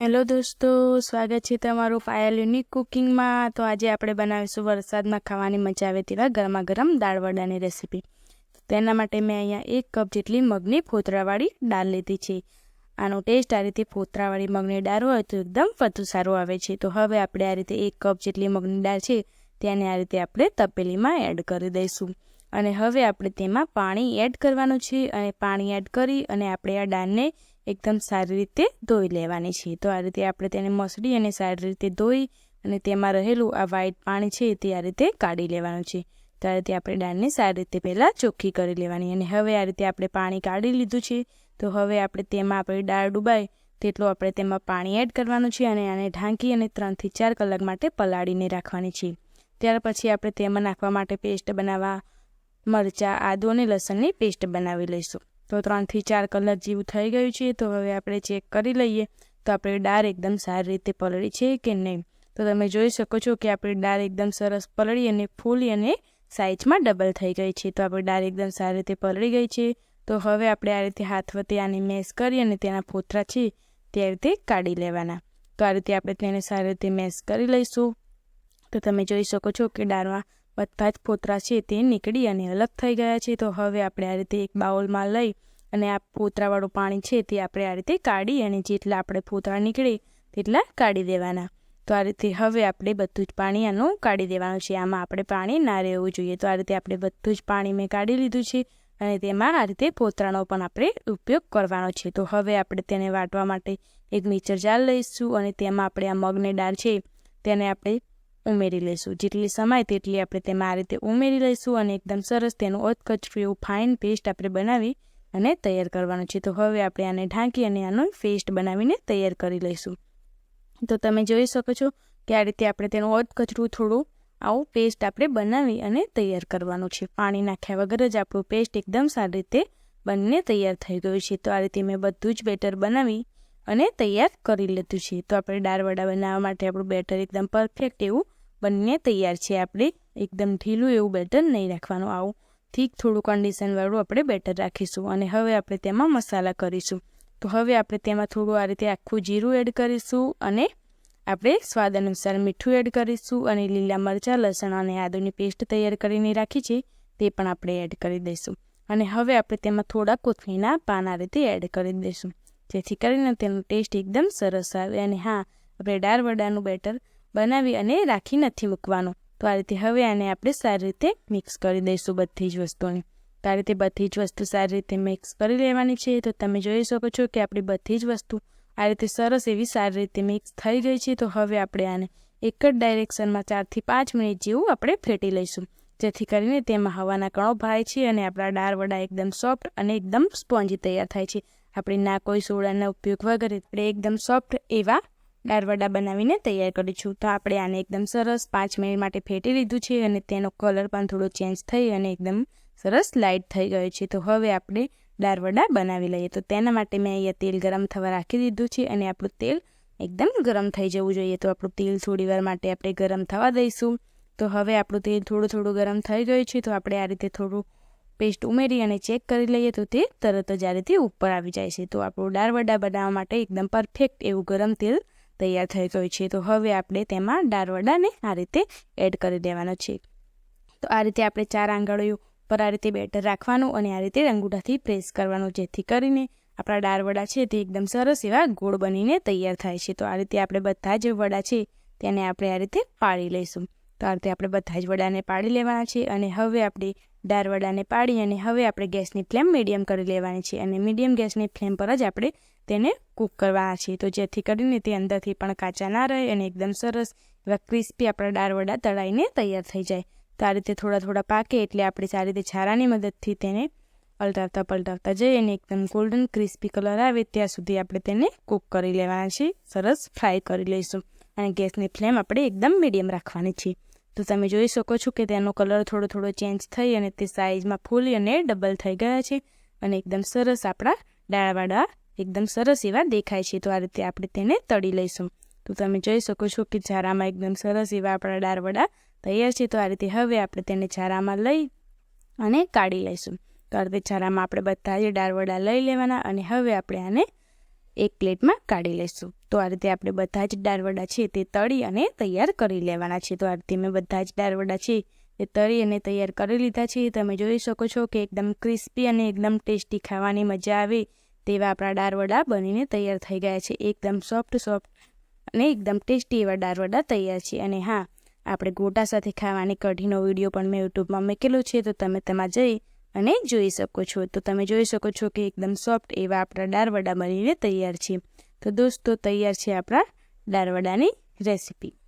Hello દોસ્તો, સ્વાગત છે તમારું પાયલ યુનિક કુકિંગમાં। તો આજે આપણે બનાવીશું વરસાદમાં ખાવાની મજા આવે તેવા ગરમા ગરમ દાળ વડાની રેસીપી। તેના માટે મેં અહીંયા 1 કપ જેટલી મગની ફોતરાવાળી દાળ લીધી છે। આનો ટેસ્ટ આ રીતે ફોતરાવાળી મગની દાળ હોય તો એકદમ વધુ સારો આવે છે। તો હવે આપણે આ રીતે 1 કપ જેટલી મગની દાળ છે તેને આ રીતે આપણે તપેલીમાં એડ કરી દઈશું અને હવે આપણે તેમાં પાણી એડ કરવાનું છે અને પાણી એડ કરી અને આપણે આ દાળને એકદમ સારી રીતે ધોઈ લેવાની છે। તો આ રીતે આપણે તેને મસળી અને સારી રીતે ધોઈ અને તેમાં રહેલું આ વ્હાઈટ પાણી છે તે આ રીતે કાઢી લેવાનું છે। તો આ રીતે આપણે દાળને સારી રીતે પહેલાં ચોખ્ખી કરી લેવાની અને હવે આ રીતે આપણે પાણી કાઢી લીધું છે। તો હવે આપણે તેમાં આપણી દાળ ડૂબાય તેટલું આપણે તેમાં પાણી એડ કરવાનું છે અને આને ઢાંકી અને 3 થી 4 કલાક માટે પલાળીને રાખવાની છે। ત્યાર પછી આપણે તેમાં નાખવા માટે પેસ્ટ બનાવવા મરચાં, આદુ અને લસણની પેસ્ટ બનાવી લઈશું। તો 3 થી 4 કલાક જેવું થઈ ગયું છે। તો હવે આપણે ચેક કરી લઈએ તો આપણી દાળ એકદમ સારી રીતે પલળી છે કે નહીં। તો તમે જોઈ શકો છો કે આપણી દાળ એકદમ સરસ પલળી અને ફૂલી અને સાઈઝમાં ડબલ થઈ ગઈ છે। તો આપણી દાળ એકદમ સારી રીતે પલળી ગઈ છે। તો હવે આપણે આ રીતે હાથ વડે આને મેશ કરી અને તેના ફોતરા છે તે આ રીતે કાઢી લેવાના। તો આ રીતે આપણે તેને સારી રીતે મેશ કરી લઈશું। તો તમે જોઈ શકો છો કે દાળમાં બધા જ ફોતરા છે તે નીકળી અને અલગ થઈ ગયા છે। તો હવે આપણે આ રીતે એક બાઉલમાં લઈ અને આ ફોતરાવાળું પાણી છે તે આપણે આ રીતે કાઢી અને જેટલા આપણે ફોતરા નીકળે તેટલા કાઢી દેવાના। તો આ રીતે હવે આપણે બધું જ પાણી આનું કાઢી દેવાનું છે। આમાં આપણે પાણી ના રહેવું જોઈએ। તો આ રીતે આપણે બધું જ પાણી મેં કાઢી લીધું છે અને તેમાં આ રીતે ફોતરાનો પણ આપણે ઉપયોગ કરવાનો છે। તો હવે આપણે તેને વાટવા માટે એક મિક્સર જાર લઈશું અને તેમાં આપણે આ મગની દાળ છે તેને આપણે ઉમેરી લઈશું। જેટલી સમાય તેટલી આપણે તેમાં આ રીતે ઉમેરી લઈશું અને એકદમ સરસ તેનું અધકચરું એવું ફાઇન પેસ્ટ આપણે બનાવી અને તૈયાર કરવાનું છે। તો હવે આપણે આને ઢાંકી અને આનો પેસ્ટ બનાવીને તૈયાર કરી લઈશું। તો તમે જોઈ શકો છો કે આ રીતે આપણે તેનું અધકચરું થોડું આવું પેસ્ટ આપણે બનાવી અને તૈયાર કરવાનું છે। પાણી નાખ્યા વગર જ આપણું પેસ્ટ એકદમ સારી રીતે બનીને તૈયાર થઈ ગયું છે। તો આ રીતે મેં બધું જ બેટર બનાવી અને તૈયાર કરી લીધું છે। તો આપણે દાળ વડા બનાવવા માટે આપણું બેટર એકદમ પરફેક્ટ એવું બનીને તૈયાર છે। આપણે એકદમ ઢીલું એવું બેટર નહીં રાખવાનું, આવું થીક થોડું કન્ડિશનવાળું આપણે બેટર રાખીશું અને હવે આપણે તેમાં મસાલા કરીશું। તો હવે આપણે તેમાં થોડું આ રીતે આખું જીરું એડ કરીશું અને આપણે સ્વાદ અનુસાર મીઠું એડ કરીશું અને લીલા મરચાં, લસણ અને આદુની પેસ્ટ તૈયાર કરીને રાખી છે તે પણ આપણે એડ કરી દઈશું અને હવે આપણે તેમાં થોડા કોથમીરના પાન આ રીતે એડ કરી દઈશું જેથી કરીને તેનો ટેસ્ટ એકદમ સરસ આવે। અને હા, આપણે દાળ વડાનું બેટર બનાવી અને રાખી નથી મૂકવાનું। તો આ રીતે હવે આને આપણે સારી રીતે મિક્સ કરી દઈશું બધી જ વસ્તુને। તો આ રીતે બધી જ વસ્તુ સારી રીતે મિક્સ કરી લેવાની છે। તો તમે જોઈ શકો છો કે આપણી બધી જ વસ્તુ આ રીતે સરસ એવી સારી રીતે મિક્સ થઈ ગઈ છે। તો હવે આપણે આને એક જ ડાયરેક્શનમાં 4 થી 5 મિનિટ જેવું આપણે ફેટી લઈશું જેથી કરીને તેમાં હવાના કણો ભરાય છે અને આપણા દાળ વડા એકદમ સોફ્ટ અને એકદમ સ્પોન્જી તૈયાર થાય છે। આપણે ના કોઈ સોડાના ઉપયોગ વગર આપણે એકદમ સોફ્ટ એવા દાળ વડા બનાવીને તૈયાર કરીશું। તો આપણે આને એકદમ સરસ 5 મિનિટ માટે ફેટી લીધું છે અને તેનો કલર પણ થોડો ચેન્જ થઈ અને એકદમ સરસ લાઇટ થઈ ગયો છે। તો હવે આપણે દાળ વડા બનાવી લઈએ। તો તેના માટે મેં અહીંયા તેલ ગરમ થવા રાખી દીધું છે અને આપણું તેલ એકદમ ગરમ થઈ જવું જોઈએ। તો આપણું તેલ થોડી વાર માટે આપણે ગરમ થવા દઈશું। તો હવે આપણું તેલ થોડું ગરમ થઈ ગયું છે। તો આપણે આ રીતે થોડું પેસ્ટ ઉમેરી અને ચેક કરી લઈએ તો તે તરત જ આ રીતે ઉપર આવી જાય છે। તો આપણું દાળ વડા બનાવવા માટે એકદમ પરફેક્ટ એવું ગરમ તેલ તૈયાર થઈ ગયું છે। તો હવે આપણે તેમાં દાળ વડાને આ રીતે એડ કરી દેવાનો છે। તો આ રીતે આપણે 4 આંગળીઓ પર આ રીતે બેટર રાખવાનું અને આ રીતે અંગૂઠાથી પ્રેસ કરવાનું જેથી કરીને આપણા દાળ વડા છે તે એકદમ સરસ એવા ગોળ બનીને તૈયાર થાય છે। તો આ રીતે આપણે બધા જ વડા છે તેને આપણે આ રીતે પાડી લઈશું। તો આ રીતે આપણે બધા જ વડાને પાડી લેવાના છે અને હવે આપણે દાળ વડાને પાડી અને હવે આપણે ગેસની ફ્લેમ મીડિયમ કરી લેવાની છે અને મીડિયમ ગેસની ફ્લેમ પર જ આપણે તેને કૂક કરવાના છે। તો જેથી કરીને તે અંદરથી પણ કાચા ના રહે અને એકદમ સરસ એવા ક્રિસ્પી આપણા દાળ વડા તળાઈને તૈયાર થઈ જાય। તો આ રીતે થોડા પાકે એટલે આપણે સારી રીતે છારાની મદદથી તેને પલટાવતા જઈએ અને એકદમ ગોલ્ડન ક્રિસ્પી કલર આવે ત્યાં સુધી આપણે તેને કૂક કરી લેવાના છે, સરસ ફ્રાય કરી લઈશું અને ગેસની ફ્લેમ આપણે એકદમ મીડિયમ રાખવાની છે। તો તમે જોઈ શકો છો કે તેનો કલર થોડો ચેન્જ થઈ અને તે સાઇઝમાં ફૂલી અને ડબલ થઈ ગયા છે અને એકદમ સરસ આપણા દાળ વડા એકદમ સરસ એવા દેખાય છે। તો આ રીતે આપણે તેને તળી લઈશું। તો તમે જોઈ શકો છો કે છારામાં એકદમ સરસ એવા આપણા દાળ વડા તૈયાર છે। તો આ રીતે હવે આપણે તેને છારામાં લઈ અને કાઢી લઈશું। તો આ રીતે છારામાં આપણે બધા જ દાળ વડા લઈ લેવાના અને હવે આપણે આને એક પ્લેટમાં કાઢી લઈશું. તો આ રીતે આપણે બધા જ દાળવડા છે તે તળી અને તૈયાર કરી લેવાના છે. તો આ રીતે મેં બધા જ દાળવડા છે તે તળી અને તૈયાર કરી લીધા છે. તમે જોઈ શકો છો કે એકદમ ક્રિસ્પી અને એકદમ ટેસ્ટી ખાવાની મજા આવે તેવા આપણા દાળવડા બનીને તૈયાર થઈ ગયા છે. એકદમ સોફ્ટ અને એકદમ ટેસ્ટી એવા દાળવડા તૈયાર છે. અને હા, આપણે ગોટા સાથે ખાવાની કઢીનો વિડીયો પણ મેં યુટ્યુબમાં મૂકેલો છે, તો તમે તેમાં જઈ અને જોઈ શકો છો. તો તમે જોઈ શકો છો કે એકદમ સોફ્ટ એવા આપણા દાળવડા બનીને તૈયાર છે. તો દોસ્તો, તૈયાર છે આપણા દાળવડાની રેસીપી.